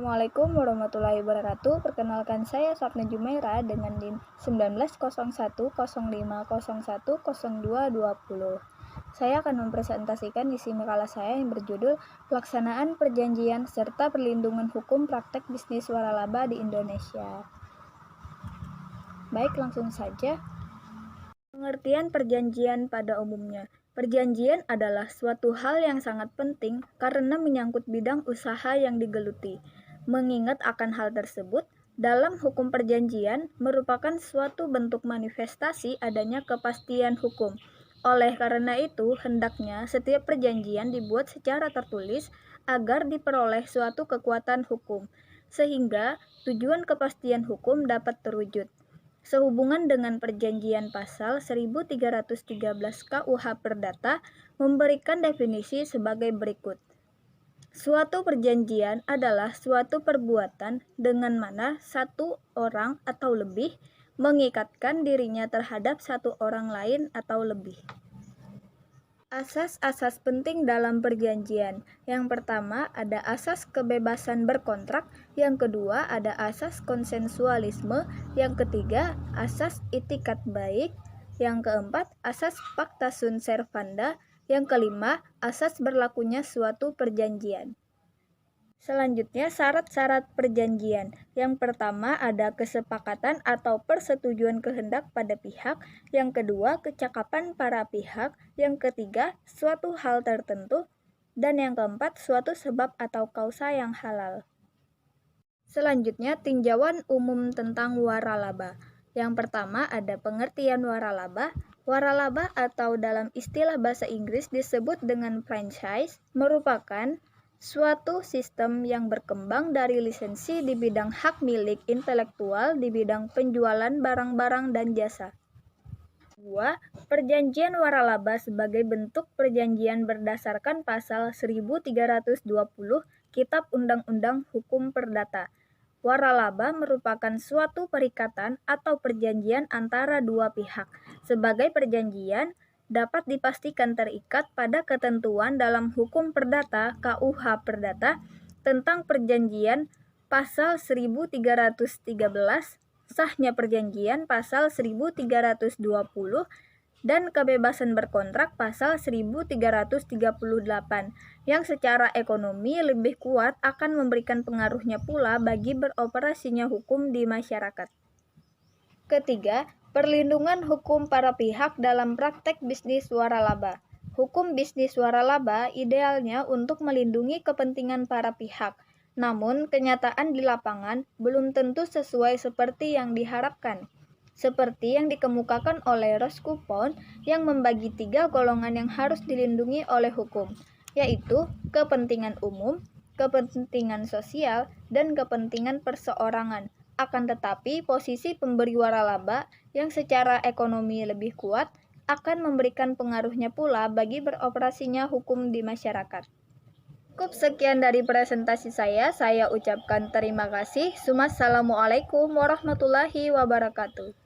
Assalamualaikum warahmatullahi wabarakatuh. Perkenalkan saya Sapna Jumaira dengan NIM 190105010220. Saya akan mempresentasikan isi makalah saya yang berjudul Pelaksanaan Perjanjian serta Perlindungan Hukum Praktek Bisnis Waralaba di Indonesia. Baik, langsung saja. Pengertian perjanjian pada umumnya. Perjanjian adalah suatu hal yang sangat penting karena menyangkut bidang usaha yang digeluti. Mengingat akan hal tersebut, dalam hukum perjanjian merupakan suatu bentuk manifestasi adanya kepastian hukum. Oleh karena itu, hendaknya setiap perjanjian dibuat secara tertulis agar diperoleh suatu kekuatan hukum, sehingga tujuan kepastian hukum dapat terwujud. Sehubungan dengan perjanjian pasal 1313 KUH Perdata memberikan definisi sebagai berikut. Suatu perjanjian adalah suatu perbuatan dengan mana satu orang atau lebih mengikatkan dirinya terhadap satu orang lain atau lebih. Asas-asas penting dalam perjanjian. Yang pertama ada asas kebebasan berkontrak, yang kedua ada asas konsensualisme, yang ketiga asas itikat baik, yang keempat asas pacta sunt servanda, yang kelima asas berlakunya suatu perjanjian. Selanjutnya, syarat-syarat perjanjian. Yang pertama ada kesepakatan atau persetujuan kehendak pada pihak. Yang kedua, kecakapan para pihak. Yang ketiga, suatu hal tertentu. Dan yang keempat, suatu sebab atau kausa yang halal. Selanjutnya, tinjauan umum tentang waralaba. Yang pertama ada pengertian waralaba. Waralaba atau dalam istilah bahasa Inggris disebut dengan franchise merupakan suatu sistem yang berkembang dari lisensi di bidang hak milik intelektual di bidang penjualan barang-barang dan jasa. 2. Perjanjian waralaba sebagai bentuk perjanjian berdasarkan pasal 1320 Kitab Undang-Undang Hukum Perdata. Waralaba merupakan suatu perikatan atau perjanjian antara dua pihak. Sebagai perjanjian dapat dipastikan terikat pada ketentuan dalam hukum perdata KUH Perdata tentang perjanjian pasal 1313, sahnya perjanjian pasal 1320, dan kebebasan berkontrak pasal 1338 yang secara ekonomi lebih kuat akan memberikan pengaruhnya pula bagi beroperasinya hukum di masyarakat. Ketiga, perlindungan hukum para pihak dalam praktek bisnis waralaba. Hukum bisnis waralaba idealnya untuk melindungi kepentingan para pihak, namun kenyataan di lapangan belum tentu sesuai seperti yang diharapkan. Seperti yang dikemukakan oleh Roscoe Pound yang membagi 3 golongan yang harus dilindungi oleh hukum, yaitu kepentingan umum, kepentingan sosial, dan kepentingan perseorangan. Akan tetapi, posisi pemberi waralaba yang secara ekonomi lebih kuat akan memberikan pengaruhnya pula bagi beroperasinya hukum di masyarakat. Cukup sekian dari presentasi saya ucapkan terima kasih. Assalamualaikum warahmatullahi wabarakatuh.